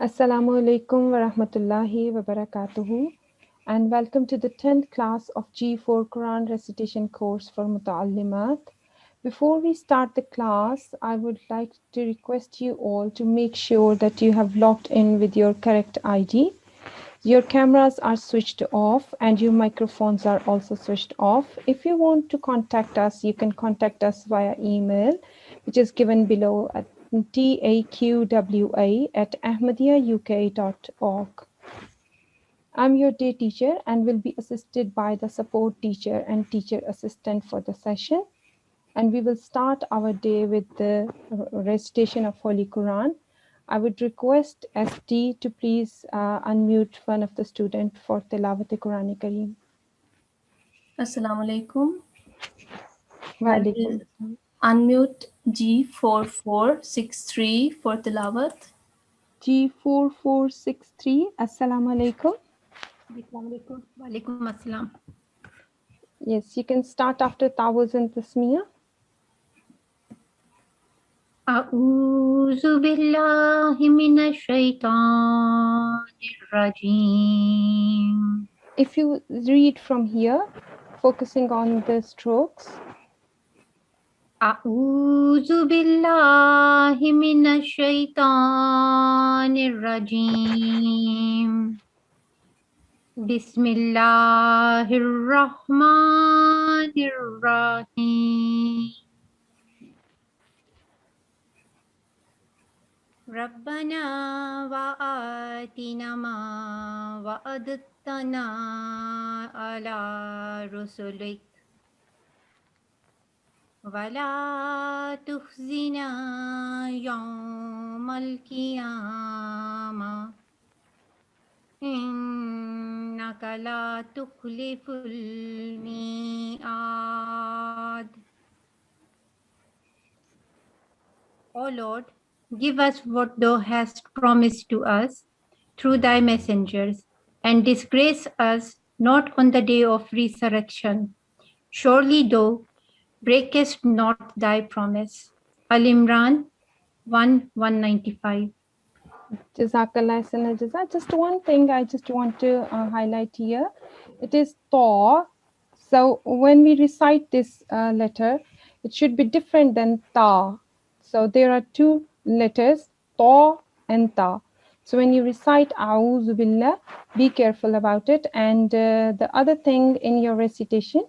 Assalamu alaikum wa rahmatullahi wa barakatuhu, and welcome to the 10th class of G4 Quran Recitation Course for Muta'allimat. Before we start the class, I would like to request you all to make sure that you have logged in with your correct ID. Your cameras are switched off and your microphones are also switched off. If you want to contact us, you can contact us via email, which is given below at taqwa@ahmadiyauk.org. I'm your day teacher and will be assisted by the support teacher and teacher assistant for the session. And we will start our day with the recitation of Holy Qur'an. I would request ST to please unmute one of the students for Tilawat Qur'an Kareem. Assalamu alaikum. Wa I alaikum will assalam. unmute G4463 for tilawat. G4463, Assalamu alaikum. Assalamualaikum. Waalaikumsalam. Yes, you can start after Tawuz and Tasmiyah. A'udzu billahi minash shaitanir rajim. If you read from here, focusing on the strokes. A'udzu billahi minash shaitanir rajim. Bismillahirrahmanirrahim. Rabbana wa atina ma wa'adtana ala rusulik wa la tukhzina yawmal qiyamah innaka la tukhliful mi'ad. O Lord, give us what thou hast promised to us through thy messengers, and disgrace us not on the day of resurrection. Surely thou breakest not thy promise. Al-Imran 1:195. Jazakallah Sana Jaza. Just one thing I just want to highlight here. It is Ta. So when we recite this letter, it should be different than Ta. So there are two letters, Ta and Ta. So when you recite A'udhu Billah, be careful about it. And the other thing in your recitation,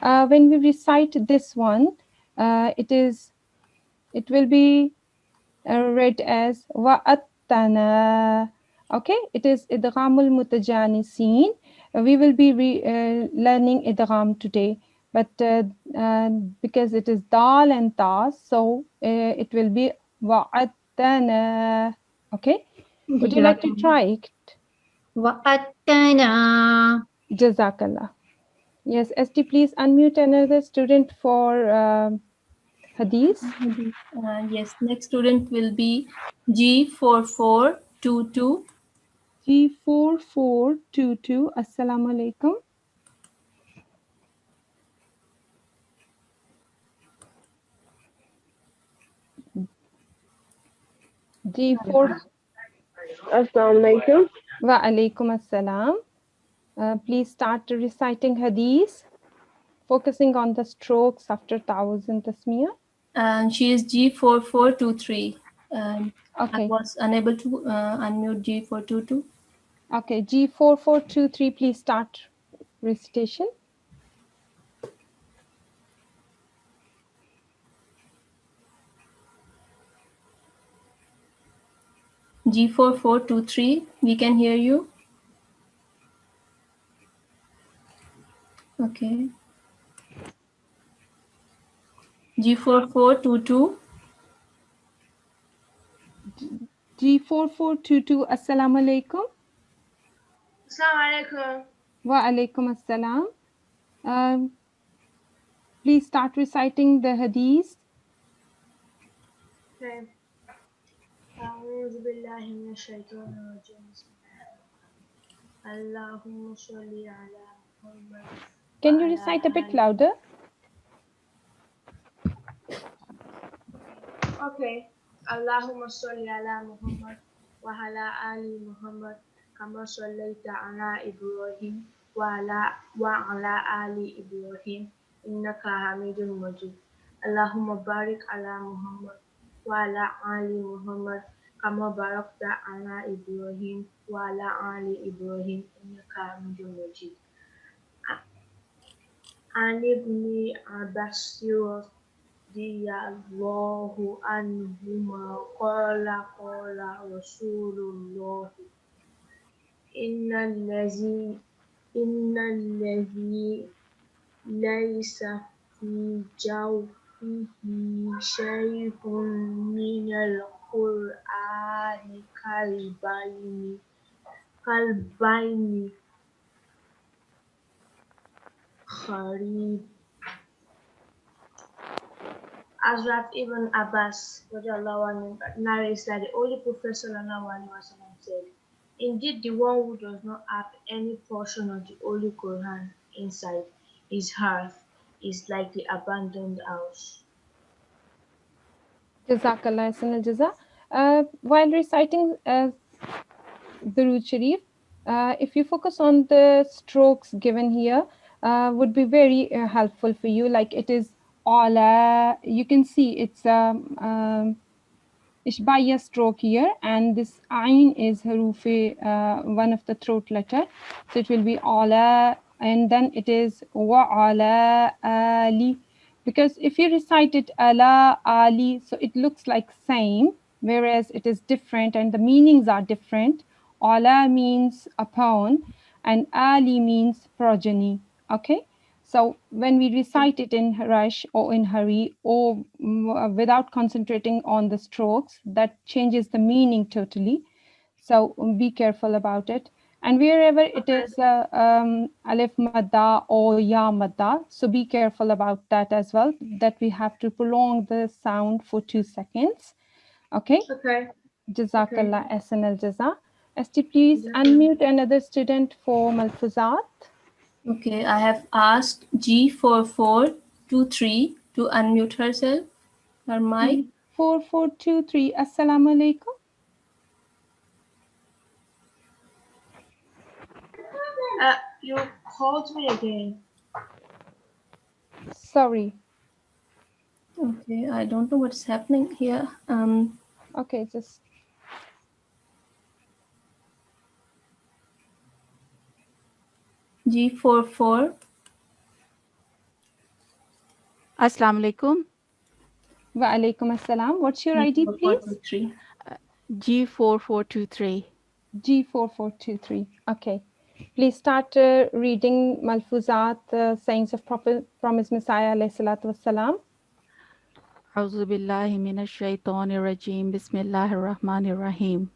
when we recite this one, it will be read as Wa'attana. Okay, it is Idghamul Mutajanisin. We will be learning Idgham today, but because it is Dal and Ta, so it will be Wa'attana. Okay, would you like to try it? Wa'attana. Jazakallah. Yes, ST, please unmute another student for Hadith. Yes, next student will be G4422. G4422. Assalamu alaikum. G4. Assalamu alaikum. Wa alaikum assalam. Please start reciting Hadith, focusing on the strokes after Tawuz and Tasmiyah. And she is G4423. Okay. I was unable to unmute G422. Okay, G4423, please start recitation. G4423, we can hear you. Okay. G4422. G4422. Assalamu alaikum. Assalamu alaikum. Wa alaikum assalam. Please start reciting the Hadith. Okay. أعوذ بالله من الشيطان الرجيم بسم الله اللهم صل على محمد. Can you recite a bit louder? Okay. اللهم صل على محمد وعلى آل محمد كما صليت على إبراهيم وعلى آل إبراهيم إنك حميد مجيد اللهم بارك على محمد وعلى آل محمد كما باركت على إبراهيم وعلى آل إبراهيم إنك حميد مجيد عن ابن عباس رضي الله عنهما قال قال رسول الله إن الذي إن الذي ليس في جوفه شيء من القرآن كالبين خريب. Hazrat Ibn Abbas narrates that the Holy Prophet said, "Indeed, the one who does not have any portion of the Holy Qur'an inside his heart is like the abandoned house." Jazakallah Ahsan al-Jaza. While reciting Durood Sharif, if you focus on the strokes given here, would be very helpful for you. Like it is ala, you can see it's Ishbaya stroke here, and this ain is harufi, one of the throat letter. So it will be ala, and then it is wa ala ali. Because if you recite it ala ali, so it looks like same, whereas it is different and the meanings are different. Ala means upon, and ali means progeny. Okay. So when we recite it in rush or in hurry or without concentrating on the strokes, that changes the meaning totally. So be careful about it. And wherever it is alif madda or ya madda, so be careful about that as well, that we have to prolong the sound for 2 seconds. Okay? Okay. Jazakallah Ahsan al-Jaza. Esti, please unmute another student for Malfuzat. Okay, I have asked G4423 to unmute herself, her mic. 4423. Assalamu alaikum. You called me again. Sorry. Okay, I don't know what's happening here. Okay, just G44. Assalamu alaikum. wa alaikum assalam. What's your ID, please? G4423. G4423. Okay. Please start reading Malfuzat, sayings of Promised Messiah, alayhi salatu wassalam. A'udhu billahi minash shaitanir rajim. Bismillahir rahmanir rahim.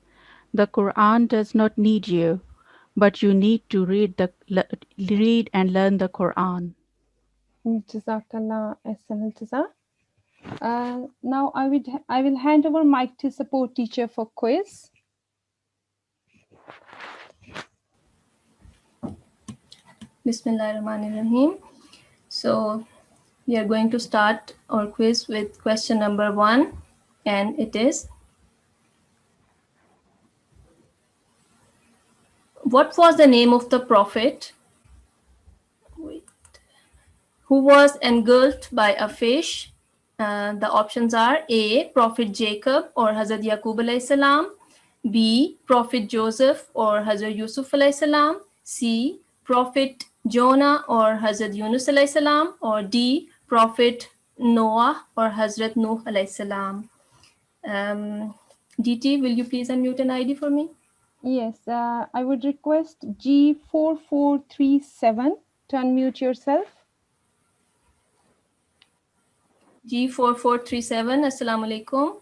The Quran does not need you, but you need to read and learn the Quran. Jazakallah ahsan al-jaza. Now I will hand over mic to support teacher for quiz. Bismillahirrahmanirrahim. So we are going to start our quiz with question number 1, and it is, what was the name of the prophet who was engulfed by a fish? The options are A, Prophet Jacob or Hazrat Yaqub alayhi salam, B, Prophet Joseph or Hazrat Yusuf alayhi salam, C, Prophet Jonah or Hazrat Yunus alayhi salam, or D, Prophet Noah or Hazrat Nuh alayhi salam. DT, will you please unmute an ID for me? Yes, I would request G4437 to unmute yourself. G4437, Assalamu alaikum.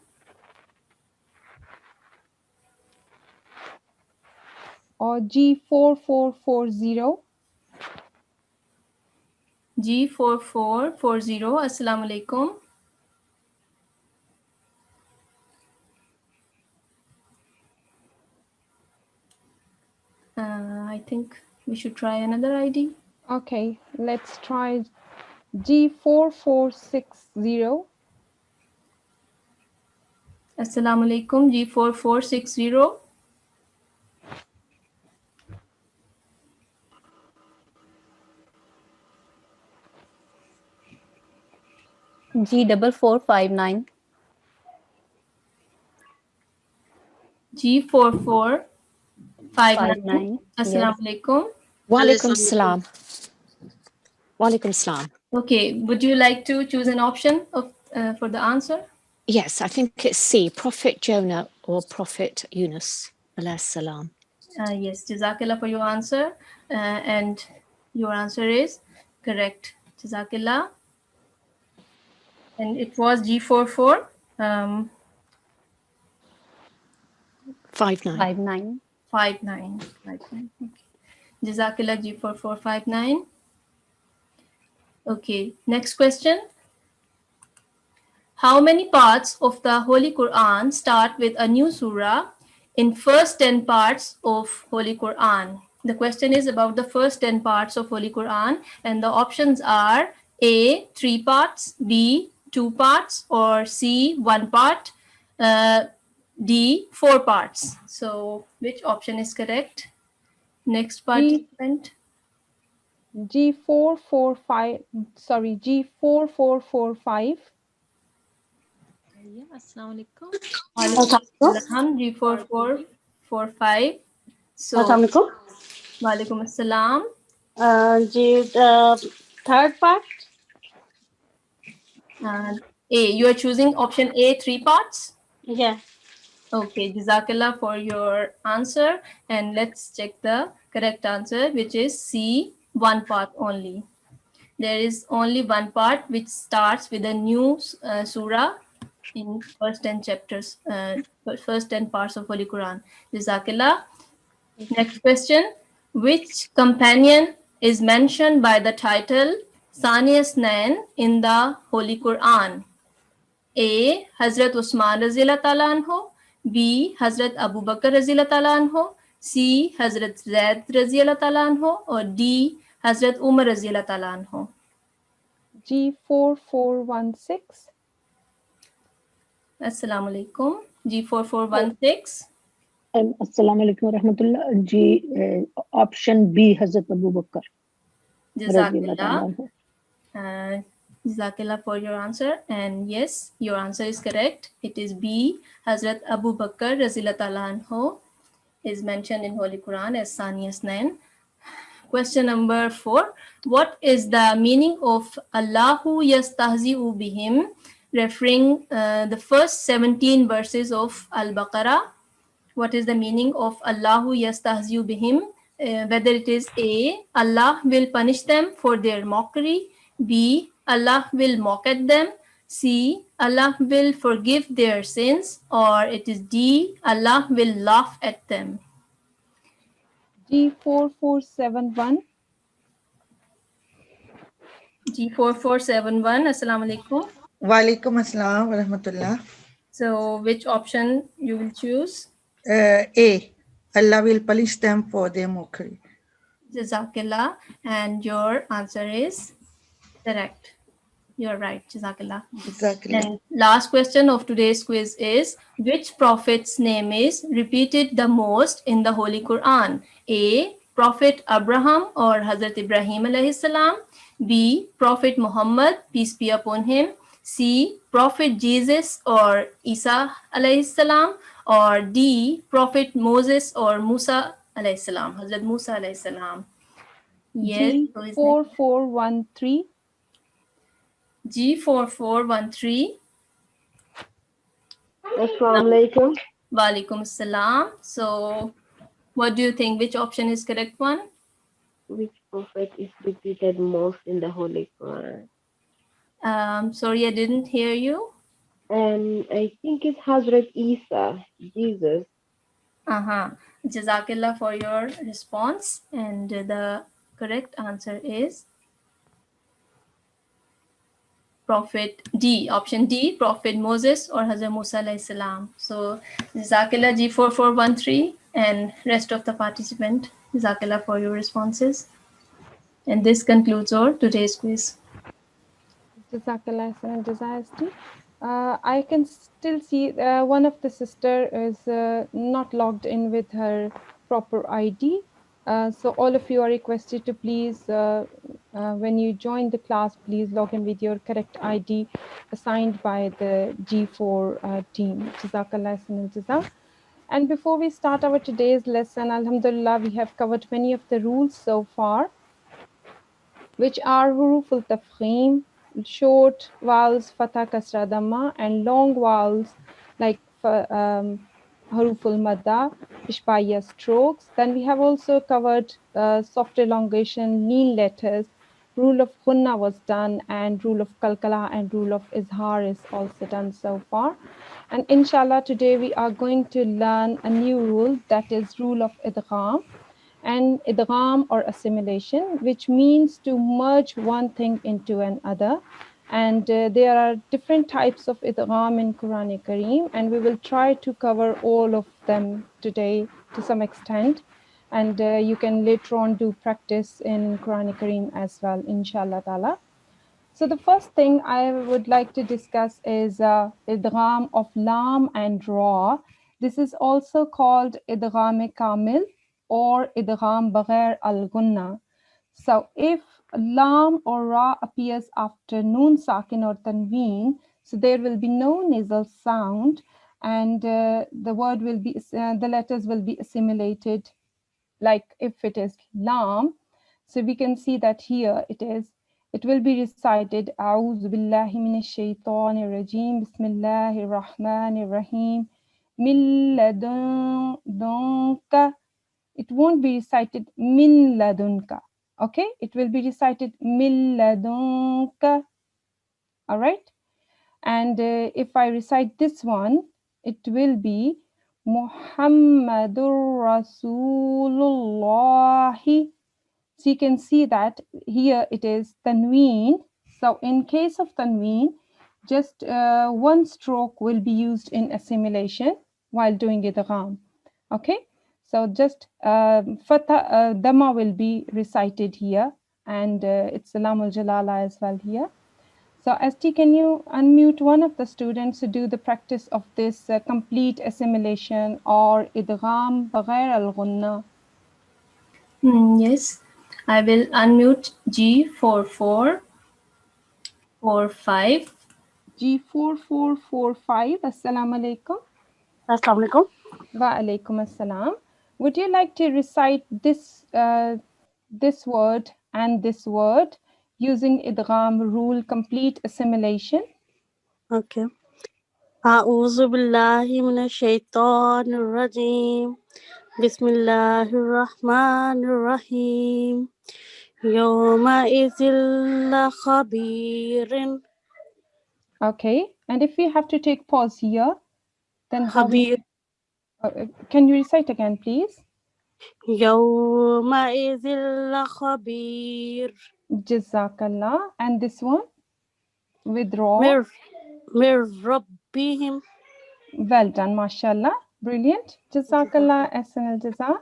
Or G4440. G4440, Assalamu alaikum. I think we should try another ID. Okay, let's try G4460. Assalamu alaikum, G4460. G4459. G4459. Assalamu alaikum. Walaikum salam. Walaikum salam. Okay, would you like to choose an option of for the answer? Yes, I think it's C, Prophet Jonah or Prophet Yunus, alayhi salam. Yes, Jazakallah for your answer. And your answer is correct. Jazakallah. And it was G44. 59. 59. 59. Okay. Jazakallah G4459. Okay, next question. How many parts of the Holy Qur'an start with a new surah in first 10 parts of Holy Qur'an? The question is about the first 10 parts of Holy Qur'an, and the options are A, 3 parts, B, 2 parts, or C, 1 part, D, 4 parts. So which option is correct? Next participant. G4445. Sorry, G4445. Yeah, assalamu alaikum. G4445. So, Assalamualaikum. Walaikum assalam. Third part. A, you are choosing option A, 3 parts? Yeah. Okay, Jazakallah for your answer. And let's check the correct answer, which is C, 1 part only. There is only 1 part which starts with a new surah in first 10 chapters, first 10 parts of Holy Quran. Jazakallah. Next question. Which companion is mentioned by the title Saniyas Nain in the Holy Quran? A. Hazrat Usman Razila Ta'ala anhu. B. Hazrat Abu Bakr Razila Ta'ala anhu. C. Hazrat Zaid Razila Ta'ala anhu. Or D. Hazrat Umar Razila Ta'ala anhu. G4416. Assalamu alaikum. G4416. Assalamu alaikum wa rahmatullah. Option B, Hazrat Abu Bakr. Jazakallah. Jazakallah for your answer. And yes, your answer is correct. It is B. Hazrat Abu Bakr Razila Ta'ala anhu is mentioned in Holy Quran as Saniyas Nain. Question number 4. What is the meaning of Allahu yastahzi'u bihim, referring the first 17 verses of Al-Baqarah? What is the meaning of Allahu yastahzi'u bihim? Whether it is A, Allah will punish them for their mockery. B, Allah will mock at them. C, Allah will forgive their sins. Or it is D, Allah will laugh at them. G4471. G4471. Assalamu alaikum. Walaikum assalam wa rahmatullah. So which option you will choose? A. Allah will punish them for their mockery. Jazakallah. And your answer is correct. You're right. Jazakallah. Exactly. And last question of today's quiz is, which prophet's name is repeated the most in the Holy Quran? A. Prophet Abraham or Hazrat Ibrahim alayhi salam. B. Prophet Muhammad, peace be upon him. C. Prophet Jesus or Isa alayhi salam. Or D. Prophet Moses or Musa alayhi salam, Hazrat Musa alayhi salam. Yes. G4413. G4413. Assalamu alaikum. Walaikum assalam. So, what do you think? Which option is correct one? Which prophet is repeated most in the Holy Quran? Sorry, I didn't hear you. I think it's Hazrat Isa, Jesus. Jazakallah for your response. And the correct answer is Prophet D, option D, Prophet Moses or Hazrat Musa alayhi salam. So Jazakallah G4413 and rest of the participant, Jazakallah for your responses. And this concludes our today's quiz. Jazakallah and Jazayasti. I can still see one of the sister is not logged in with her proper ID. So all of you are requested to please when you join the class, please log in with your correct ID assigned by the G4 team. Jazakallah Ahsanul Jaza. And before we start our today's lesson, Alhamdulillah, we have covered many of the rules so far, which are huruf al-tafkhim, short vowels fatha kasra dhamma, and long vowels like huruf al-madda, ishbaya strokes. Then we have also covered soft elongation, lean letters. Rule of ghunna was done, and rule of kalkala and rule of izhar is also done so far. And inshallah, today we are going to learn a new rule, that is rule of idgham and idgham or assimilation, which means to merge one thing into another. And there are different types of idgham in Quran Kareem, and we will try to cover all of them today to some extent. And you can later on do practice in Quran Kareem as well, inshallah ta'ala. So the first thing I would like to discuss is idgham of lam and ra. This is also called idgham kamil or idgham baghair al-gunna. So if lam or ra appears after noon sakin or tanween, so there will be no nasal sound, and the word will be the letters will be assimilated. Like if it is lam, so we can see that here it will be recited A'udhu billahi minash shaitanir rajim, Bismillahir Rahmanir Rahim, Min ladunka. It won't be recited Min ladunka. Okay, it will be recited Min ladunka. All right, and if I recite this one, it will be Muhammadur Rasulullahi. So you can see that here it is tanween. So in case of tanween, just one stroke will be used in assimilation while doing idgham. Okay, so just fatha dhamma will be recited here, and it's salamul jalala as well here. So ST, can you unmute one of the students to do the practice of this complete assimilation or idgham baghair al-ghunna? Yes, I will unmute G4445. G4445, Assalamu alaikum. Assalamu alaikum. Wa alaikum assalam. Would you like to recite this this word and this word using idgham rule, complete assimilation? Okay. A'udhu billahi minash shaitanir rajim. Bismillahir rahmanir rahim. Yawma izil la khabirin. Okay, and if we have to take pause here, then how will Khabir. can you recite again, please? Yawma izil la khabir. Jazakallah. And this one with raw. Mir rabbihim. Well done, mashallah. Brilliant. Jazakallah, ahsan al-jaza.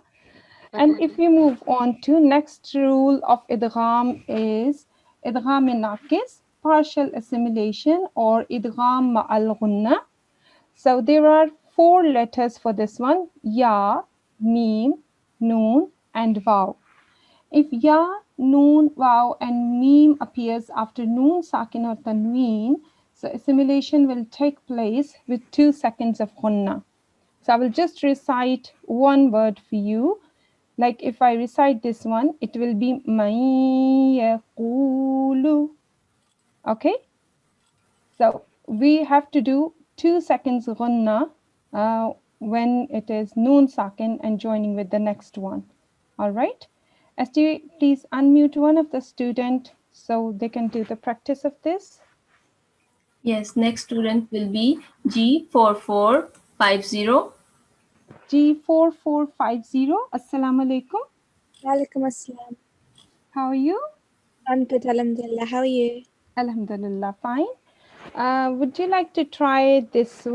And if we move on to next rule of idgham is idgham naqis, partial assimilation, or idgham ma'al ghunna. So there are 4 letters for this one: ya, mim, noon, and vav. If ya, noon, vav, and mim appears after noon sakin or tanween, so assimilation will take place with 2 seconds of ghunna. So I will just recite one word for you. Like if I recite this one, it will be man yaqulu. Okay, so we have to do 2 seconds ghunna when it is noon sakin and joining with the next one. All right, ST, please unmute one of the student so they can do the practice of this. Yes, next student will be G4450. G4450, Assalamu alaikum. Walaikum assalam. How are you? I'm good, alhamdulillah. How are you? Alhamdulillah, fine. Would you like to try this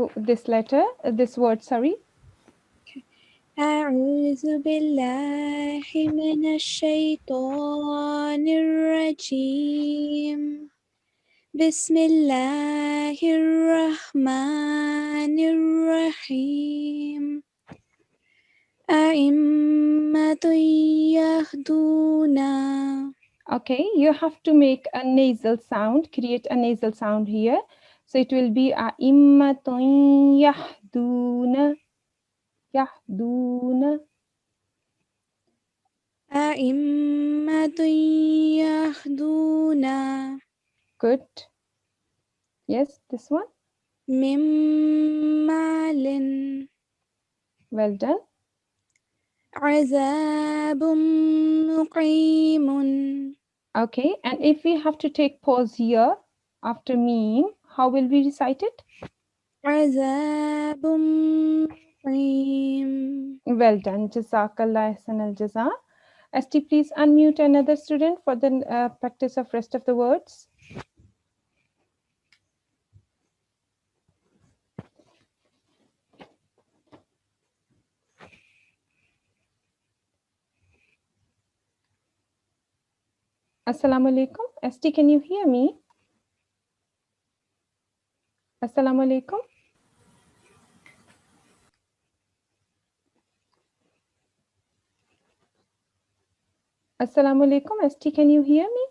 letter, this word, sorry? أعوذ بالله من الشيطان الرجيم بسم الله الرحمن الرحيم أئمة يهدون. Okay, you have to make a nasal sound, create a nasal sound here. So it will be a'immatun yahduna, yahduna. أئمة يهدون Good. Yes, this one. من معل Well done. عذاب مقيم. Okay, and if we have to take pause here after meme, how will we recite it? عذاب مقيم. Well done. Jazakallah ahsanal jaza. ST, please unmute another student for the practice of rest of the words. Assalamu alaikum. ST, can you hear me? Assalamu alaikum. Assalamu alaikum. ST, can you hear me?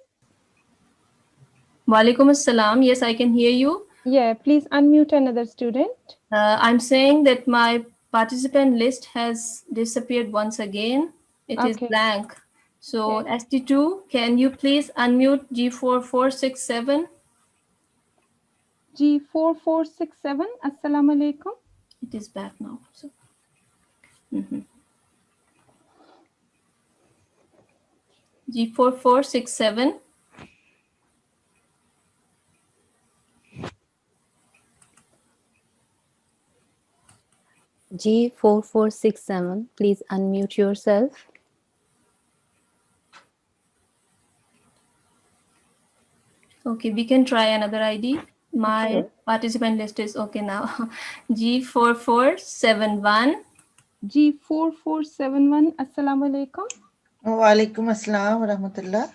Walaikum assalam. Yes, I can hear you. Yeah, please unmute another student. I'm saying that my participant list has disappeared once again. It is Okay. blank. So Okay. ST2, can you please unmute G4467? G4467. Assalamu alaikum. It is back now. So, G4467. G4467, please unmute yourself. Okay, we can try another ID. My Sure. participant list is okay now. G4471. G4471. Assalamu alaikum. Wa alaikum assalam wa rahmatullah.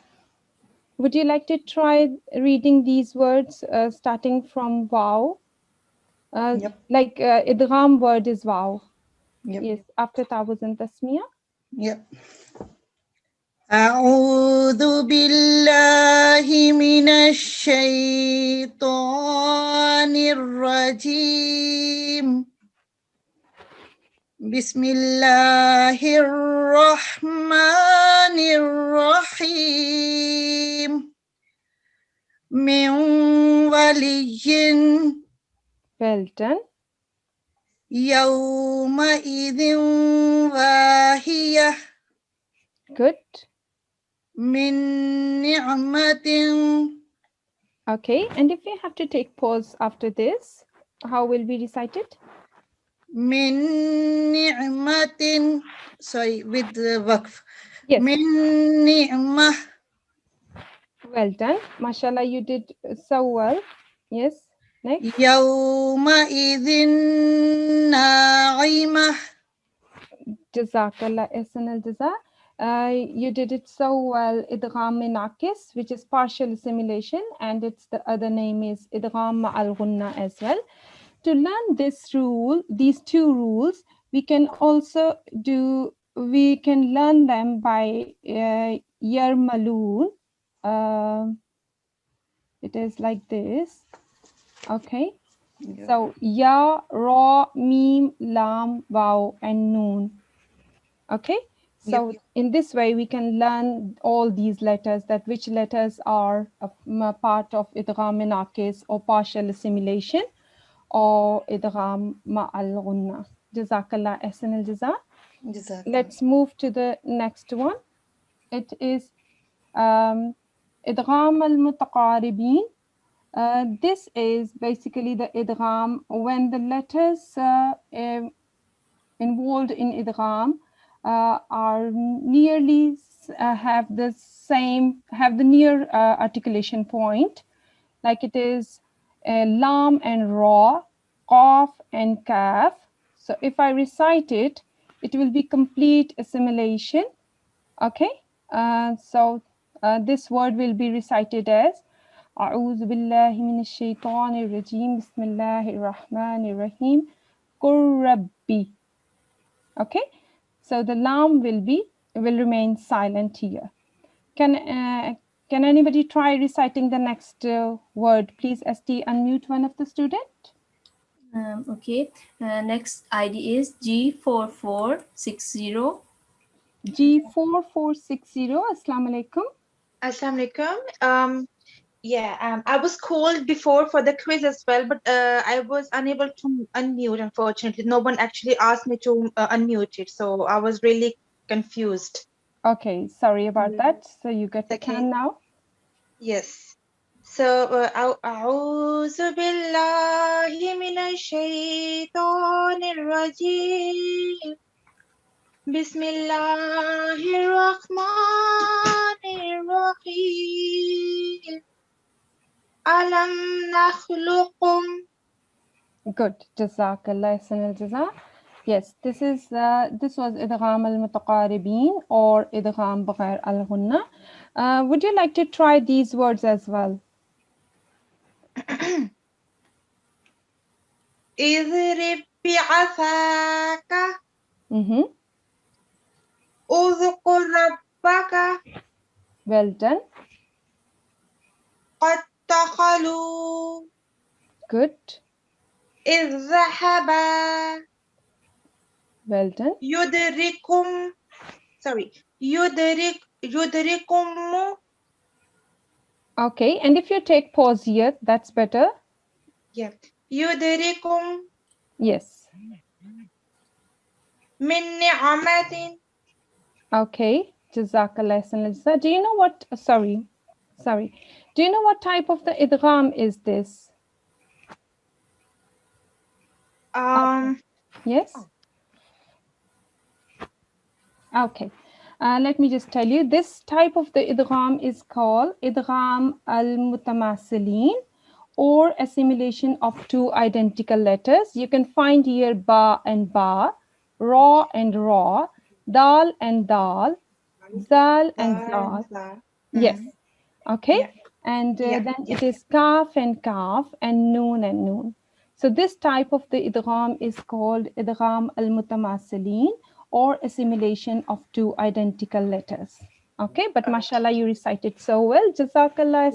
Would you like to try reading these words starting from wow? Yep. Like idgham word is wow. Yep. Yes, after ta'awuz and tasmiyah. Yep. أعوذ بالله من الشيطان الرجيم بسم الله الرحمن الرحيم من ولي Well done. يومئذ واهية Good. من نعمة. Okay, and if we have to take pause after this, how will we recite it? من نعمة. Sorry, with the waqf. Yes. من نعمة. Well done. Mashallah, you did so well. Yes. Next. يومئذ ناعمة. Jazakallah ahsanal jaza. You did it so well. Idgham minakis, which is partial assimilation, and its the other name is idgham ma'al ghunna as well. To learn this rule, these two rules, we can also we can learn them by yarmalun. It is like this. Okay. Yeah. So ya, ra, mim, lam, waw, and noon. Okay. So Yep. in this way, we can learn all these letters, that which letters are a part of idgham minakis or partial assimilation, or idgham ma'al ghunna. Jazakallah ahsan al jaza. Let's move to the next one. It is idgham al mutaqaribin. This is basically the idgham when the letters involved in idgham are nearly have the near articulation point, like it is lam and ra, qaf and kaf. So if I recite it, it will be complete assimilation. Okay, so this word will be recited as أعوذ بالله من الشيطان الرجيم بسم الله الرحمن الرحيم قل ربي. Okay, so the lam will remain silent here. Can Can anybody try reciting the next word? Please, ST, unmute one of the student. Okay. Next ID is G4460. G4460. Assalamu alaikum. Assalamu alaikum. I was called before for the quiz as well, but I was unable to unmute, unfortunately. No one actually asked me to unmute it, so I was really confused. Okay, sorry about that. So you get the can now? Yes. So, أعوذ بالله من الشيطان الرجيم بسم الله الرحمن الرحيم ألم نخلقكم. Good. Jazakallah ahsanal jaza. Yes, this was idgham al-mutaqaribin or idgham bighair al-ghunna. Would you like to try these words as well? اضرب بعصاك اذكر ربك. Well done. قد دخلوا. Good. إذ ذهبا. Well done. يدركم. يدركم. Okay, and if you take pause here, that's better. Yeah. يدركم. Yes. من نعمة. Okay. Jazakallah ahsanal jaza. Do you know what? Sorry. Do you know what type of the idgham is this? Yes. Okay. Let me just tell you, this type of the idgham is called idgham al-mutamasilin, or assimilation of two identical letters. You can find here ba and ba, ra and ra, dal and dal, zal and zal. Yes. Okay. Yeah. And then it is kaf and kaf and noon and noon. So this type of the idgham is called idgham al-mutamasilin, or assimilation of two identical letters. Okay, but mashallah, you recited so well. Jazakallah.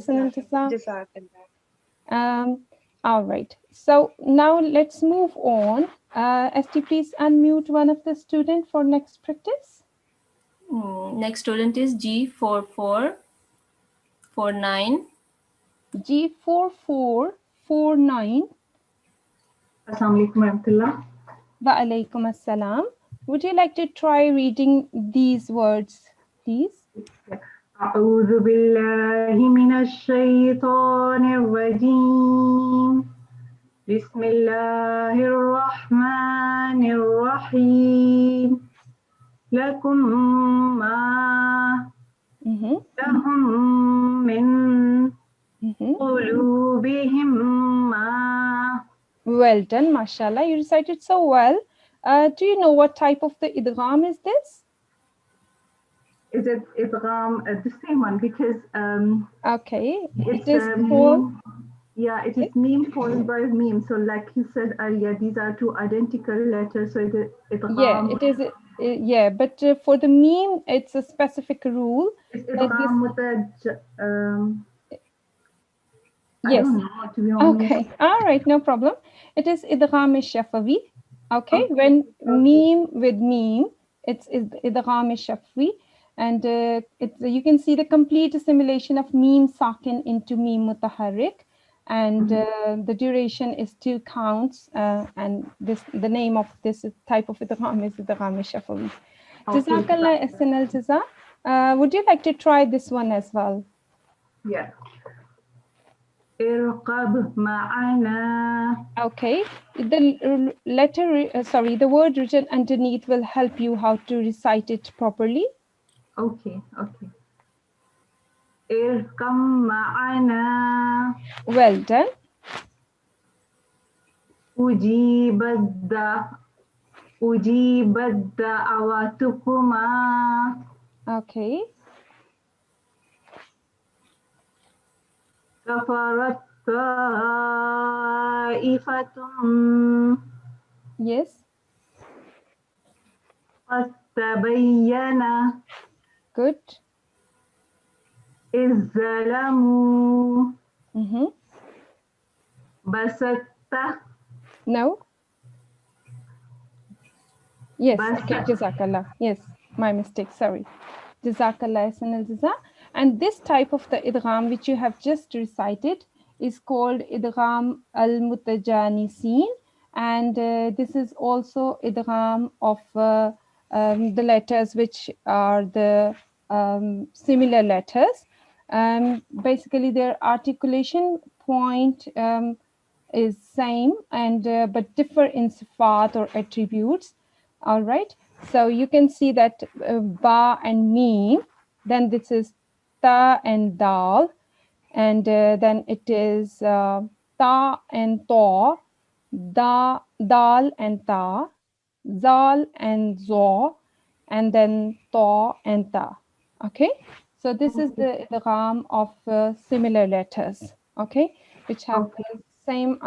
Jazakallah. All right. So now let's move on. ST, please unmute one of the student for next practice. Next student is G4449. G4449. Assalamu alaikum warahmatullah. Wa alaikum assalam. Would you like to try reading these words, please? أعوذ بالله من الشيطان الرجيم بسم الله الرحمن الرحيم لكم ما لهم من قلوبهم ما. Well done, mashallah. You recited so well. Do you know what type of the idgham is this? Is it idgham, the same one? Because okay, it is called. Yeah, it is meme followed by meme. So, like you said earlier, these are two identical letters. So, idgham. Yeah, it is. Yeah, but for the meme, it's a specific rule. It's idgham yes. I don't know, to be honest. Okay. All right. No problem. It is idgham shafawi. Okay. When meme with meme, it's idgham shafawi. And you can see the complete assimilation of meme sakin into meme mutaharrik. And the duration is 2 counts. And the name of this type of idgham is idgham shafawi. Jazakallah ahsanal jaza. Would you like to try this one as well? Yeah. Irqab ma'ana. Okay, the the word written underneath will help you how to recite it properly. Okay. Irqam ma'ana. Well done. Ujibat da'awatukuma. Okay. Kafarat ta'ifatum. Yes. Fastabayyana. Good. إذ ظلموا بسطت No. Yes. Okay. Jazakallah. Yes. My mistake. Sorry. Jazakallah ahsan al-jaza. And this type of the idgham which you have just recited is called idgham al-mutajanisin, and this is also idgham of the letters which are the similar letters. Basically their articulation point is same, and but differ in sifat or attributes. All right, so you can see that ba and mim, then this is ta and dal, and then it is ta and ta, da, dal and ta, zal and zo, and then ta and ta. Okay, so this is the idgham of similar letters, okay, which have the same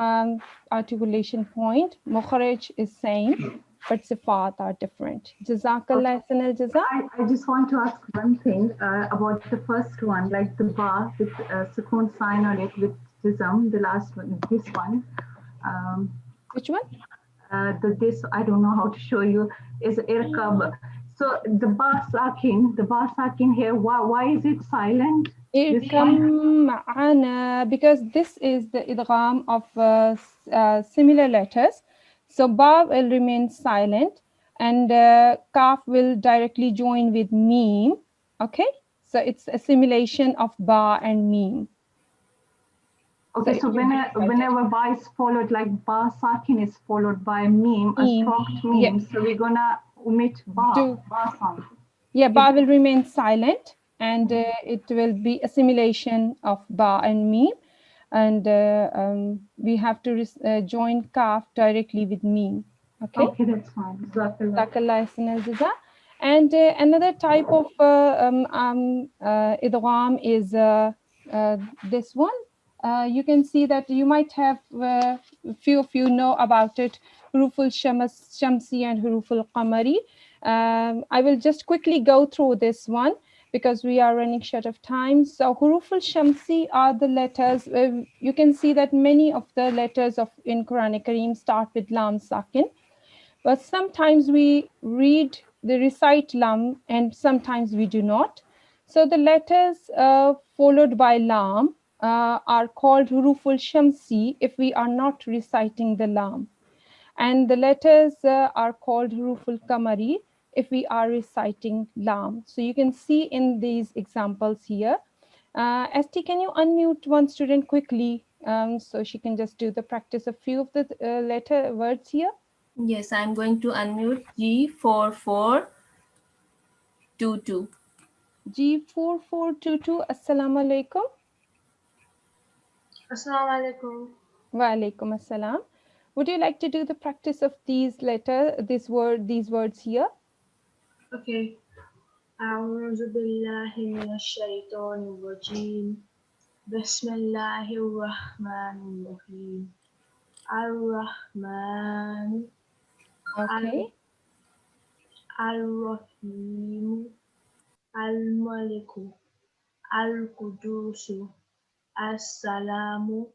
articulation point. Mukharij is same, but sifat are different. Jazakallah ahsan al-jaza. I just want to ask one thing about the first one, like the ba with sukoon sign on it with jism, the last one, this one. Which one? This, I don't know how to show you, is irkab. So the ba sakin here, why is it silent? Irkam ma'ana, because this is the idgham of similar letters. So ba will remain silent, and kaf will directly join with mim. Okay, so it's assimilation of ba and mim. Okay, so whenever ba is followed, like ba sakin is followed by mim, a stroked mim, yes. So we're gonna omit ba sound. Yeah, ba will remain silent, and it will be assimilation of ba and mim, and we have to join kaf directly with mim. Okay, okay, that's fine. Jazakallah ahsan al-jaza. And another type of idgham is this one. You can see that you might have few of you know about it, huruful shamsi and huruful qamari. I will just quickly go through this one because we are running short of time. So huruful shamsi are the letters. You can see that many of the letters in Quran Kareem start with lam sakin, but sometimes we recite lam and sometimes we do not. So the letters followed by lam are called huruful shamsi if we are not reciting the lam, and the letters are called huruful kamari if we are reciting lam. So you can see in these examples here. ST, can you unmute one student quickly so she can just do the practice of few of the letter words here? Yes, I'm going to unmute G4422. G4422, Assalamu alaikum. Assalamu alaikum. Wa alaikum assalam. Would you like to do the practice of these words here? Okay. أعوذ بالله من الشيطان الرجيم بسم الله الرحمن الرحيم الرحمن Okay. الرحيم الملك القدوس السلام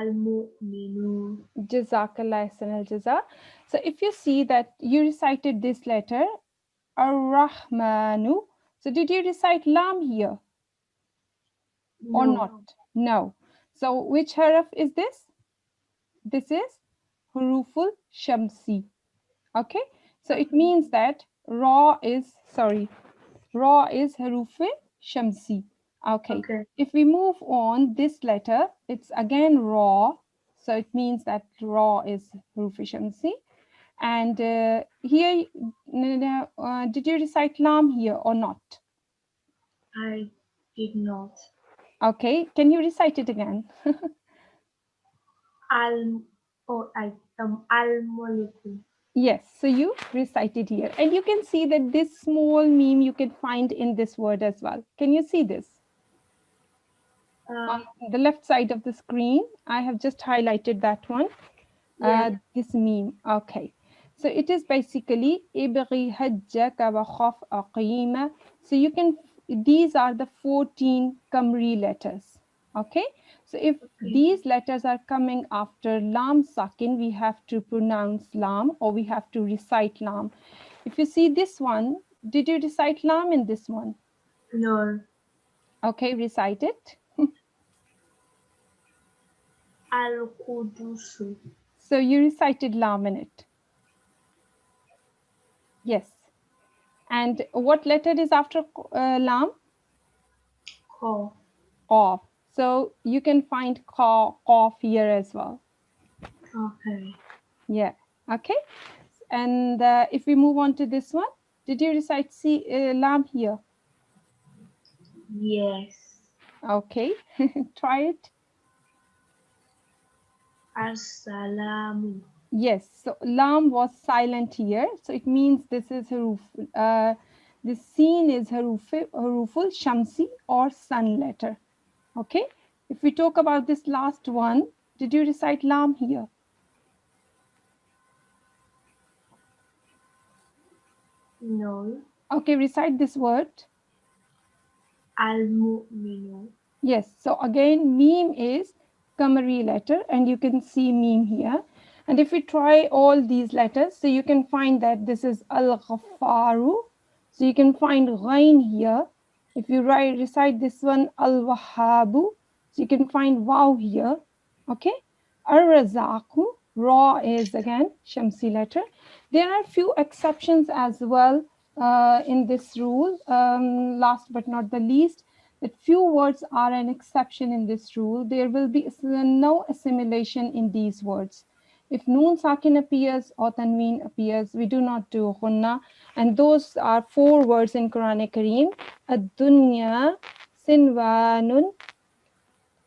المؤمنون. Jazakallah ahsan al-jaza. So if you see that you recited this letter, Ar-Rahmanu. So did you recite lam here? Or not? No. So which harf is this? This is huruful shamsi. Okay. So it means that ra is huruf shamsi. Okay. If we move on, this letter, it's again ra. So it means that ra is huruf shamsi. And here, did you recite lam here or not? I did not. Okay, can you recite it again? Al-Maliku. Yes, so you recited here. And you can see that this small meme you can find in this word as well. Can you see this? On the left side of the screen, I have just highlighted that one. This meme. Okay. So it is basically ibghi hajjaka wa khaf aqima. So you can these are the 14 Qamri letters. Okay, so if these letters are coming after lam sakin, we have to pronounce lam or we have to recite lam. If you see this one, did you recite lam in this one? No. Okay, recite it. Al-Qudusu. So you recited lam in it. Yes. And what letter is after lam? Qaf. Qaf. So you can find qaf here as well. Okay. Yeah. Okay. And if we move on to this one, did you recite lam here? Yes. Okay. Try it. As-salamu. Yes. So lam was silent here. So it means this is haruf. This scene is haruful shamsi or sun letter. Okay. If we talk about this last one, did you recite lam here? No. Okay, recite this word. Al-Mu'minu. Yes, so again, meme is Qamari letter, and you can see meme here. And if we try all these letters, so you can find that this is Al-Ghaffaru. So you can find Ghain here. If you recite this one, Al-Wahhabu, so you can find Waw here. Okay, Ar-Razaqu, Ra is again Shamsi letter. There are few exceptions as well in this rule. Last but not the least, that few words are an exception in this rule. There will be no assimilation in these words. If noon sakin appears or tanween appears, we do not do ghunna. And those are 4 words in Quran Kareem. Ad-dunya, sinwanun,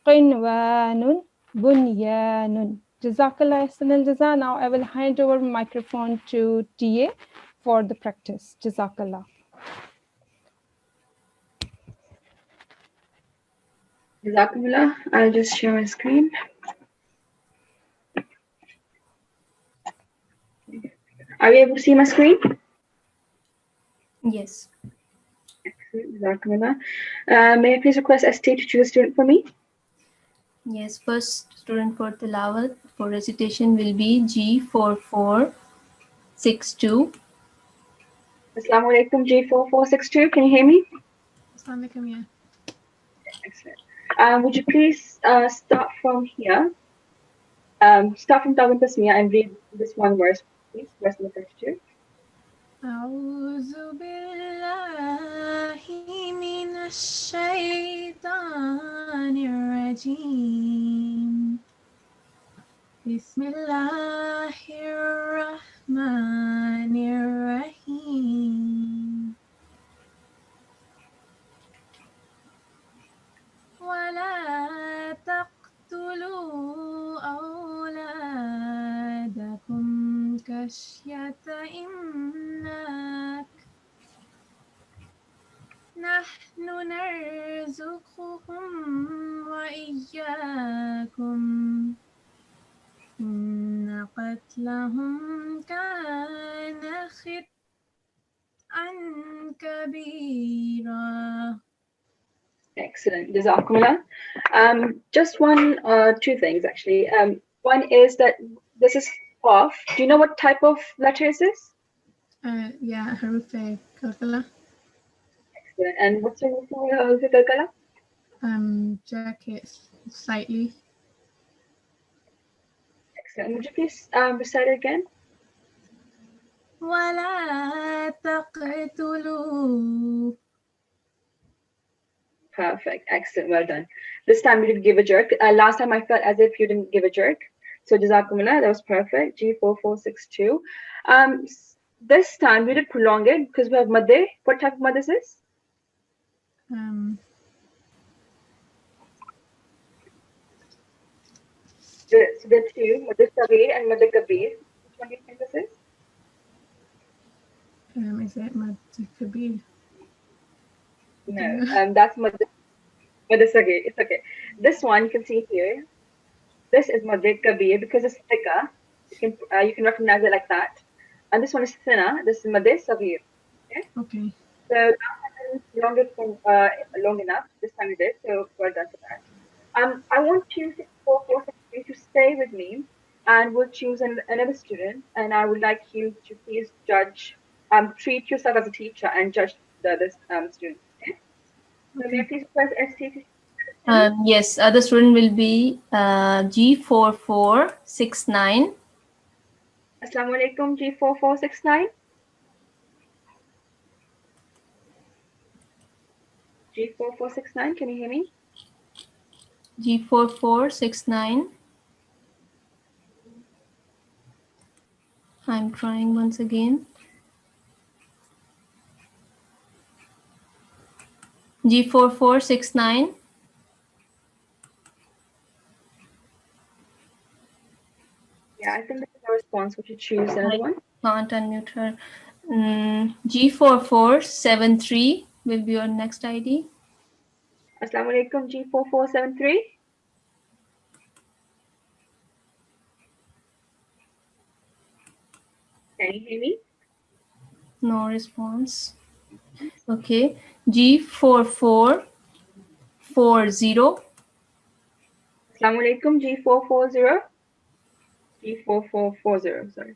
qinwanun, bunyanun. Jazakallah ahsanal jaza. Now I will hand over microphone to TA for the practice. Jazakallah. Jazakumullah. I'll just share my screen. Are you able to see my screen? Yes. Excellent. Jazakumullah. May I please request ST to choose a student for me? Yes, first student for tilawat for recitation will be G4462. Assalamu alaikum, G4462. Can you hear me? Assalamu alaikum, yeah. Excellent. Would you please start from here? Start from Tawin Tasmiyah and read this one verse, please. Verse number 32. أعوذ بالله من الشيطان الرجيم بسم الله الرحمن الرحيم ولا تقتلوا أولادكم خشية إملاق نحن نرزقهم وإياكم إن قتلهم كان خطأ كبيرا. Excellent. Jazakumullah. Just two things actually. One is that this is Qaf. Do you know what type of letter is this? Yeah, Haruf Kalkala. Excellent. And what's the Haruf Kalkala? Jacket, slightly. Excellent. Would you please recite it again? ولا تقتلوا. Perfect. Excellent. Well done. This time you didn't give a jerk. Last time I felt as if you didn't give a jerk. So Jazakumullah, that was perfect. G4462. This time we did prolong it because we have Madeh. What type of Madeh is this? So there are two, Madeh Sabir and Madeh Kabir. Which one do you think this is? Is it Madeh Kabir? No, that's Madeh Sagir. It's okay. This one you can see here. This is Madeh Kabir because it's thicker. You can recognize it like that. And this one is thinner. This is Madeh Sagir. Okay. Okay. So didn't prolong it for long enough. This time you did, so well done for that. I want you to stay with me, and we'll choose another student, and I would like you to please judge, treat yourself as a teacher and judge the other student. Okay? So may I please request ST to Yes, other student will be G4469. Assalamu alaikum, G4469. G4469, can you hear me? G4469. I'm trying once again. G4469. Yeah, I think there's no response. Would you choose another one? Can't unmute her. G4473 will be your next ID. Assalamu alaikum, G4473. Can you hear me? No response. Okay. G4440. Assalamu alaikum, G440. G4440, sorry.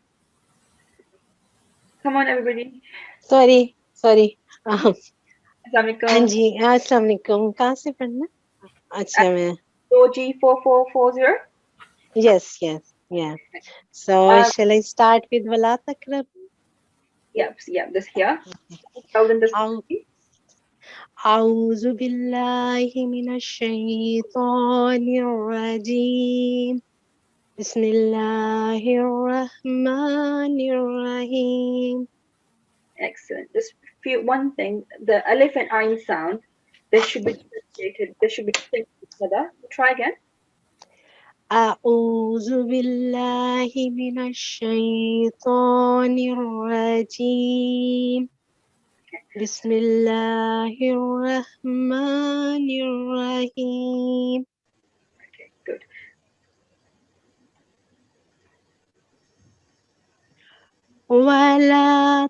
Come on, everybody. Sorry. Assalamu alaikum. हाँ जी अस्सलाम वालेकुम कहाँ से पढ़ना अच्छा मैं So G4440. yes yeah so shall I start with wala takrab Yep, this here. أعوذ بالله من الشيطان الرجيم بسم الله الرحمن الرحيم. Excellent. Just feel one thing, the alif and ayn sound, they should be differentiated. They should be distinct from each other. Try again. أعوذ بالله من الشيطان الرجيم بسم الله الرحمن الرحيم. Okay, good. ولا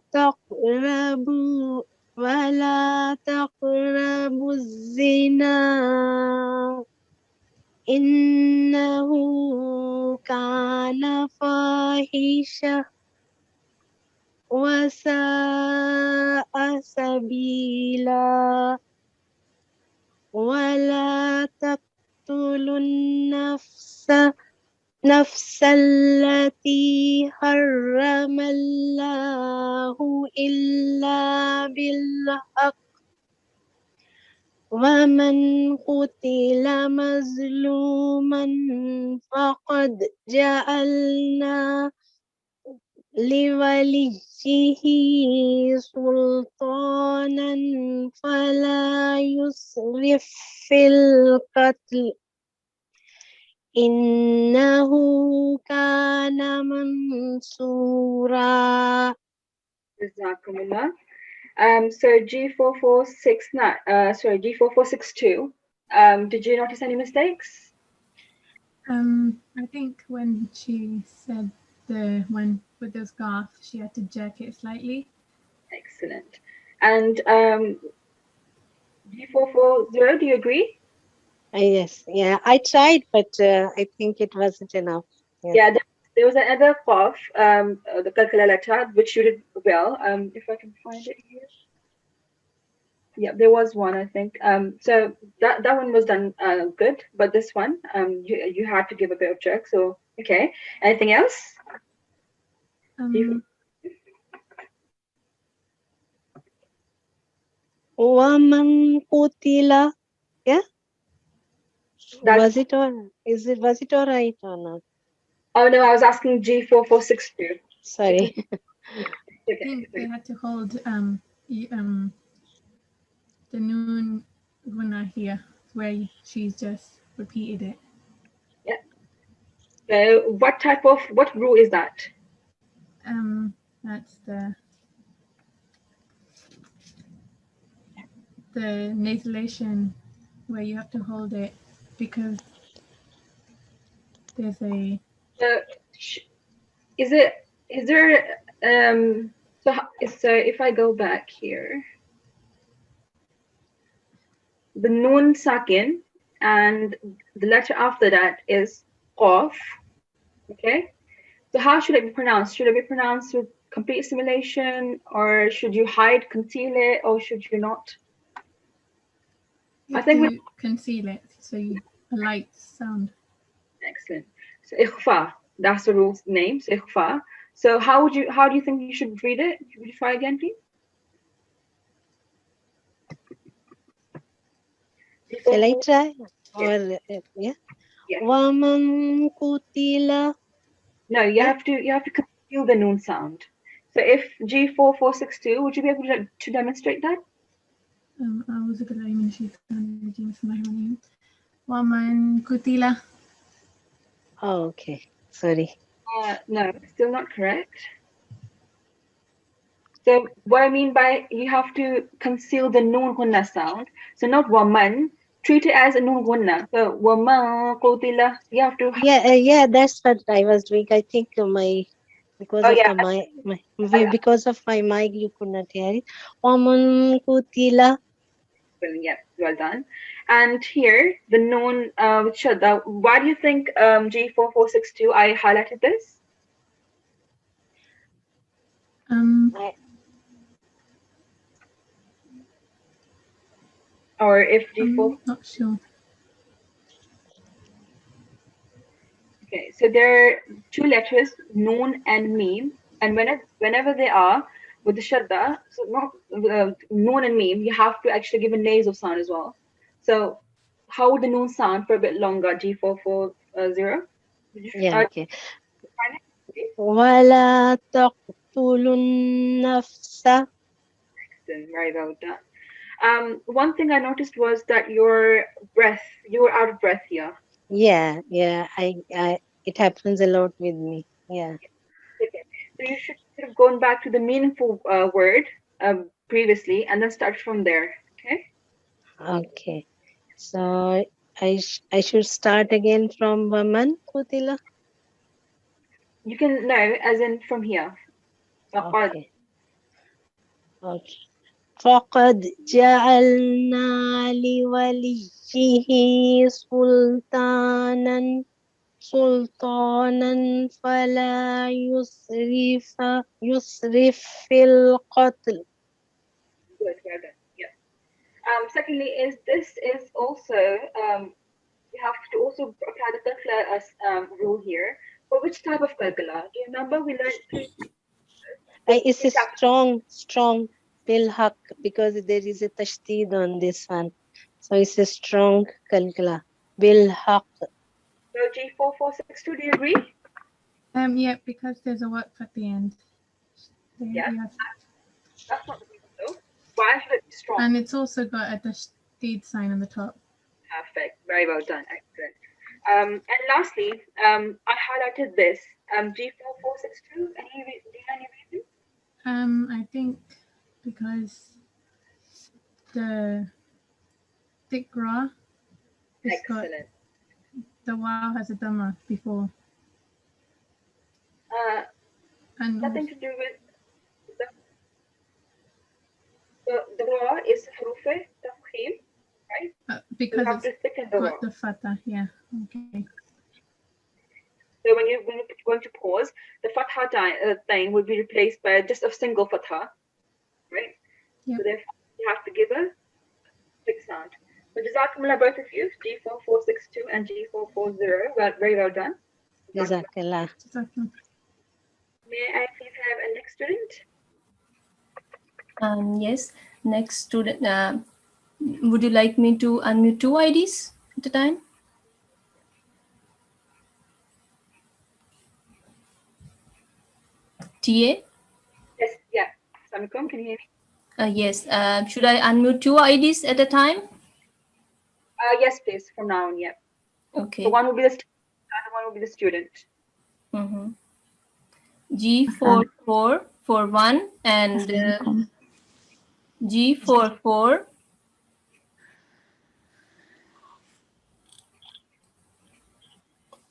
تقربوا الزنا إنه كان فاحشة وساء سبيلا ولا تقتلوا النفس التي حرم الله إلا بالحق ومن قتل مظلوما فقد جعلنا لوليه سلطانا فلا يسرف في القتل إنه كان منصورا. Jazakumullah. So G4462. Did you notice any mistakes? I think when she said when with the scarf, she had to jerk it slightly. Excellent. And G440, do you agree? Yes, yeah, I tried, but I think it wasn't enough. Yeah, there was another qaf, the kalkala letter, which you did well. If I can find it here. Yeah, there was one, I think. So that one was done good, but this one, you had to give a bit of jerk. So okay. Anything else? ومن قتل, yeah. Was it all right or not? Oh no, I was asking G4462. Sorry. I think they had to hold the noon guna here, where she's just repeated it. Yeah. So what rule is that? That's the nasalization where you have to hold it because there's a. Is there so if I go back here, the noon sakin and the letter after that is qaf. Okay, so how should it be pronounced? Should it be pronounced with complete assimilation, or should you hide, conceal it, or should you not? You I think have to conceal it, so you a light sound. Excellent. So ikhfa, that's the rule's name. So ikhfa. So how do you think you should read it? Would you try again, please? Shall I try? Or yeah. Waman kutila. No, you have to conceal the noon sound. So if G4462, would you be able to demonstrate that? أعوذ بالله من الشيطان الرجيم بسم الله الرحمن الرحيم ومن قتل. Oh, okay. Sorry. No, still not correct. So what I mean by you have to conceal the noon gunna sound. So not waman, treat it as a noon gunna. So waman qutila, you have to. Yeah, that's what I was doing. I think because of my mic, you could not hear it. Waman kutila. Yeah, well done. And here the noon with shadda. Why do you think G4462 I highlighted this? Or if G4. I'm not sure. Okay, so there are two letters, noon and meme, and whenever they are with the shadda, so not noon and meme, you have to actually give a nasal sound as well. So how would the noon sound for a bit longer? G440. Yeah, okay. Wala taqtulun nafsa. Very well done. One thing I noticed was that you were out of breath here. Yeah, it happens a lot with me. Yeah. Okay. So you should have gone back to the meaningful word previously and then start from there. Okay. Okay. So I should start again from Waman kutila. You can as in from here. Okay. Okay. فقد جعلنا لوليه سلطانا فلا يسرف في القتل. Good, well done. Yeah. Secondly, this is also you have to also apply the kalkula rule here. For which type of kalkula? Do you remember we learned? It's a strong Bil-Haq because there is a tashdid on this one. So it's a strong kalkula. Bil-Haq. So G4462, do you agree? Yeah, because there's a work at the end. Yeah. That's not the reason though. Why should it be strong? And it's also got a tashdid sign on the top. Perfect. Very well done. Excellent. And lastly, I highlighted this G4462. Any reason? I think because the Tikra is got the wow has a dhamma before. And Nothing to do with the wa is harufe tafkhim, right? Because it's got the fatha, yeah. Okay. So when you're going to pause, the fatha thing will be replaced by just a single fatha, right? Yep. So therefore you have to give a big sound. So Jazakumullah, both of you, G4462 and G440. Well, very well done. Jazakallah. May I please have a next student? Yes, next student. Would you like me to unmute two IDs at a time? TA? Yes, yeah. Assalamualaikum, can you hear me? Yes. Should I unmute two IDs at a time? Yes, please, from now on, yeah. Okay. So one will be the student, the other one will be the student. G44 for 1 and G44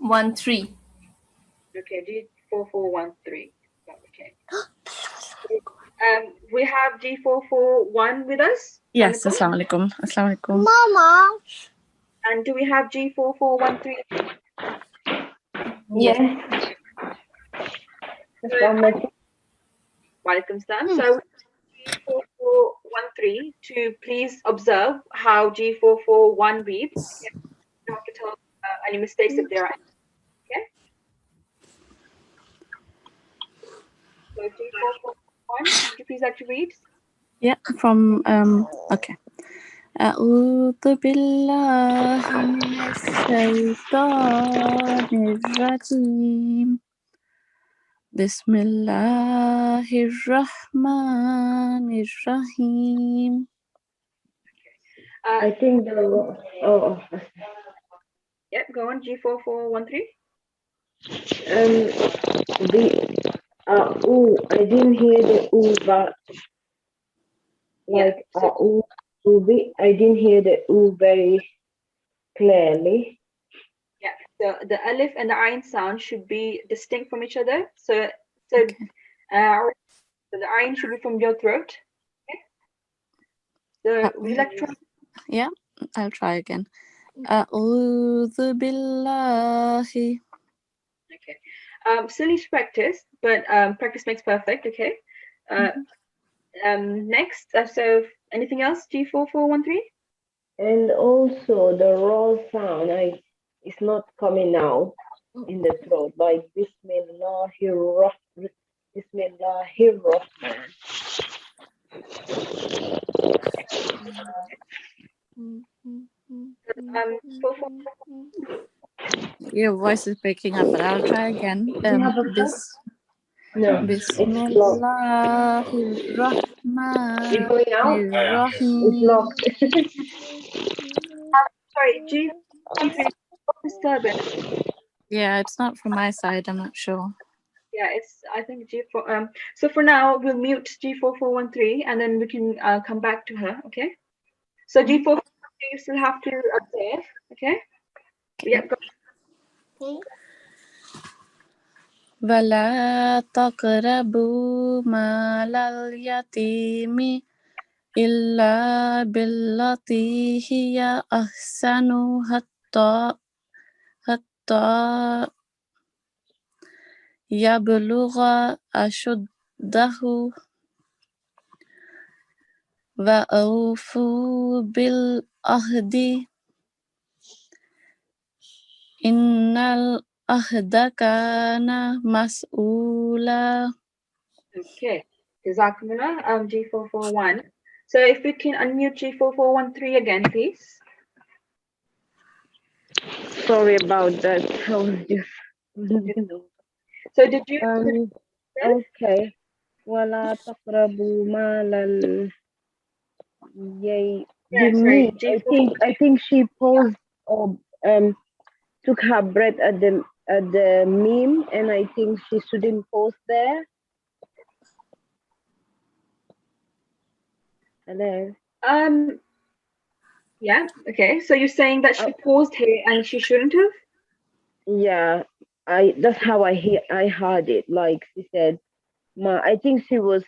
13. Okay, G4413. Okay. We have G441 with us. Yes, assalamu alaikum. Assalamu alaikum. Mama. And do we have G4413? Yes. Walaikum salam. So G4413 to please observe how G441 reads. Okay. You don't have to tell any mistakes if there are. Okay. So G441, would you please like to read? Yeah, from okay. أعوذ بالله من الشيطان الرجيم بسم الله الرحمن الرحيم. I think the Yep, go on, G4413. the ooh, I didn't hear the ooh, but like I didn't hear the ooh very clearly. Yeah, so the alif and the ayn sound should be distinct from each other. So the ayn should be from your throat. Okay. So would you like to try? Yeah, I'll try again. أعوذ بالله. Okay. Still need to practice, but practice makes perfect. Okay. Next, so anything else? G4413. And also the raw sound, it's not coming out in the throat, like Bismillahirrahman. Bismillahirrahman. Your voice is breaking up, but I'll try again. Bismillahirrahmanirrahim. Sorry, G43. Disturbance. Yeah, it's not from my side. I'm not sure. Yeah, it's I think G4. So for now we'll mute G4413 and then we can come back to her. Okay. So G443 you still have to observe. Okay. Yeah. Go. ولا تقربوا مال اليتيم إلا بالتي هي أحسن حتى يبلغ أشده وأوفوا بالعهد إن العهد كان مسؤولا. Okay. Jazakumullah. G441. So if we can unmute G4413 again, please. Sorry about that. I was just So did you? Okay. Wala taqrabu malal yay. The me. I think she paused or took her breath at the meme, and I think she shouldn't pause there. Hello. Yeah. Okay. So you're saying that she paused here and she shouldn't have? Yeah. That's how I heard it. Like she said, I think she was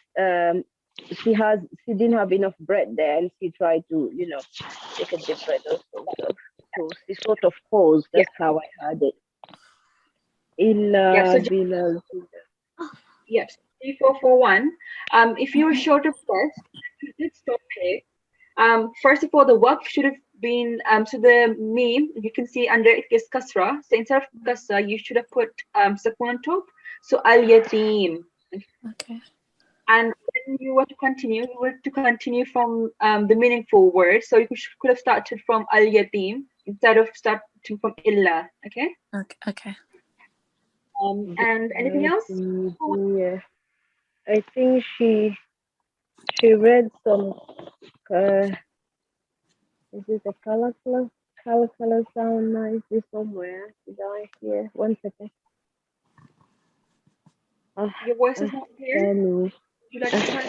she didn't have enough breath there, and she tried to take a deep breath or so she sort of paused. That's how I heard it. Yes, G441. If you were short of breath, you did stop here. First of all, the work should have been so the meme you can see under it is kasra. So instead of kasra, you should have put sukun on top. So al yatim. Okay. And when you were to continue, from the meaningful word. So you could have started from al yatim instead of starting from illa. Okay. Okay. And anything else? Yeah, I think she read some. Is it a color sound nicely somewhere? Did I hear? 1 second. Your voice is not clear. Would you like to try?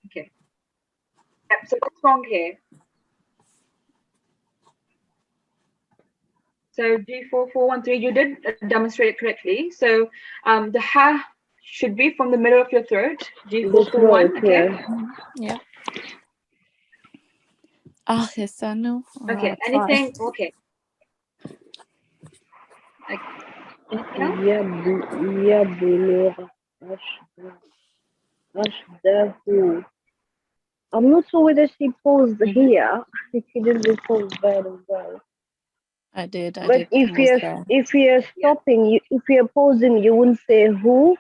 Okay. Yeah, so what's wrong here? So G4413, you did demonstrate it correctly. So the ha should be from the middle of your throat. G441, okay? Yeah. Ahsanu. Okay, I'll try. anything? Okay. Anything else? يبلغ أشده. I'm not sure whether she paused here. She didn't pause very well. I did But pause there. if you're stopping, if you're pausing, you wouldn't say who.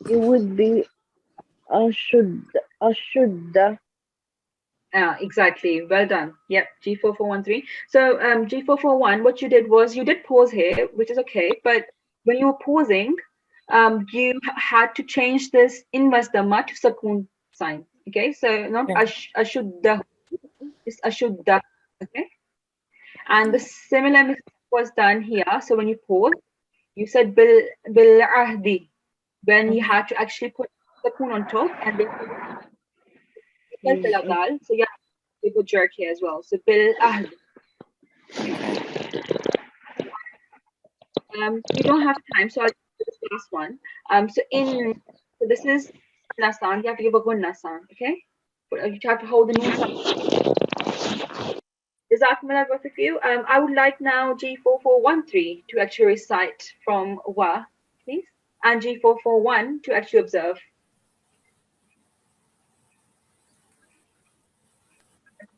It would be أشد. Exactly. Well done. Yep. G4413. So G441, what you did was you did pause here, which is okay. But when you were pausing, you had to change this inverse dhamma to sakun sign. Okay. So not ashudda, it's ashudda. Okay. And the similar mistake was done here. So when you pause, you said bil ahdi, when you had to actually put sakun on top and then so yeah, a good jerk here as well. So bil ahd. We don't have time, so I'll do this last one. So this is nasan. You have to give a good nasan, okay? But you have to hold the noon sound. Does that work with you? I would like now G4413 to actually recite from wa, please, and G441 to actually observe.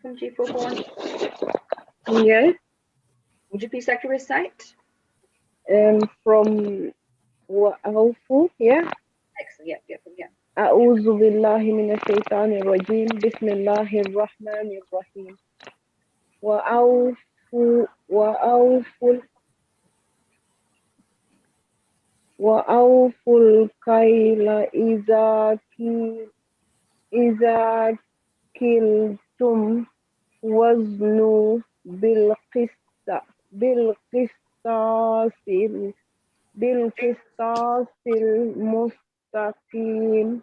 From G441. Yeah. Would you please actually recite? From Awfu, yeah. Excellent. Yeah. أعوذ بالله من الشيطان الرجيم بسم الله الرحمن الرحيم وأوفوا الكيل إذا كلتم وزنوا بالقسطاس المستقيم.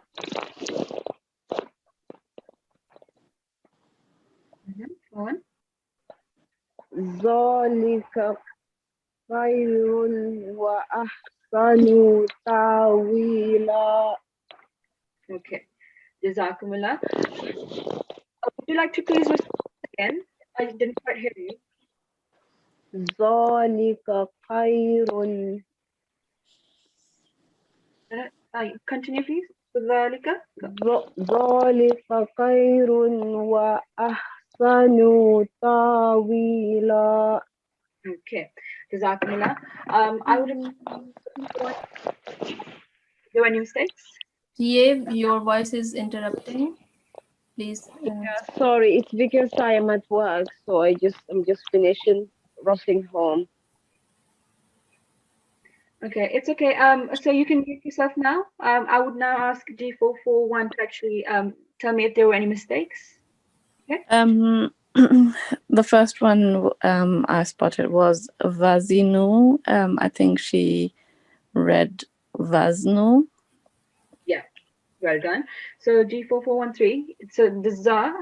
ذلك خير وأحسن تأويلا. Okay. Jazakumullah. Would you like to please repeat again? I didn't quite hear you. ذلك خير. Continue please. ذلك خير وأحسن تأويلا. Okay. Jazakumullah. I would there were any mistakes? Yeah, your voice is interrupting. Please. Sorry, it's because I am at work, so I'm just finishing rushing home. Okay, it's okay. So you can mute yourself now. I would now ask G441 to actually tell me if there were any mistakes. Okay. The first one I spotted was Vazinu. I think she read Vaznu. Yeah, well done. So G4413, so the za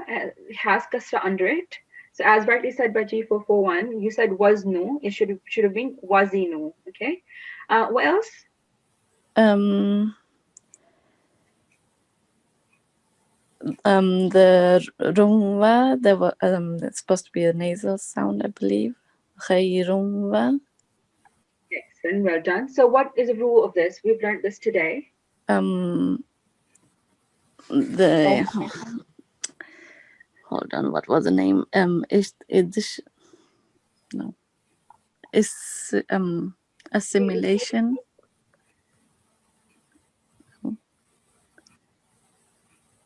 has kasra under it. So as rightly said by G441, you said waznu. It should have been wazinu. Okay. What else? The rumwa, there were it's supposed to be a nasal sound, I believe. Khayrumwa. Excellent, well done. So what is the rule of this? We've learned this today. Hold on, what was the name? Assimilation.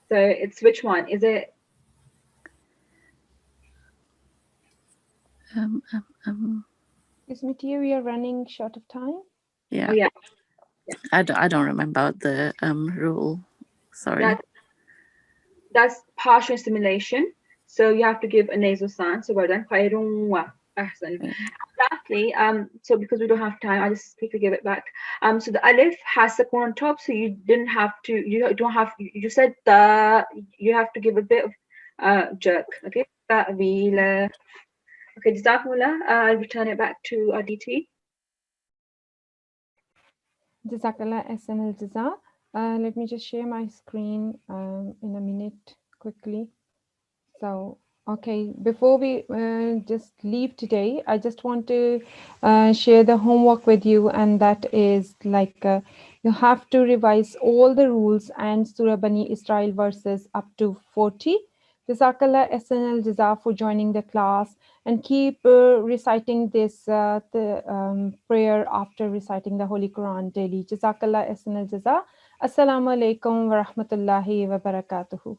So it's which one? Is it? Miss Mitia, we are running short of time. Yeah. Oh, yeah. I don't remember the rule. Sorry. That's partial assimilation. So you have to give a nasal sound. So well done. Khayrun. Lastly, so because we don't have time, I'll just quickly give it back. So the alif has the on top, so you didn't have to. You said you have to give a bit of jerk. Okay. Okay. Jazakumullah. I'll return it back to DT. Jazakallah SNL Jaza. Let me just share my screen in a minute quickly. So, okay, before we just leave today, I just want to share the homework with you, and that is like you have to revise all the rules and Surah Bani Israel verses up to 40. Jazakallah SNL Jaza for joining the class, and keep reciting this prayer after reciting the Holy Quran daily. Jazakallah SNL Jaza. Assalamu alaikum wa rahmatullahi wa barakatuhu.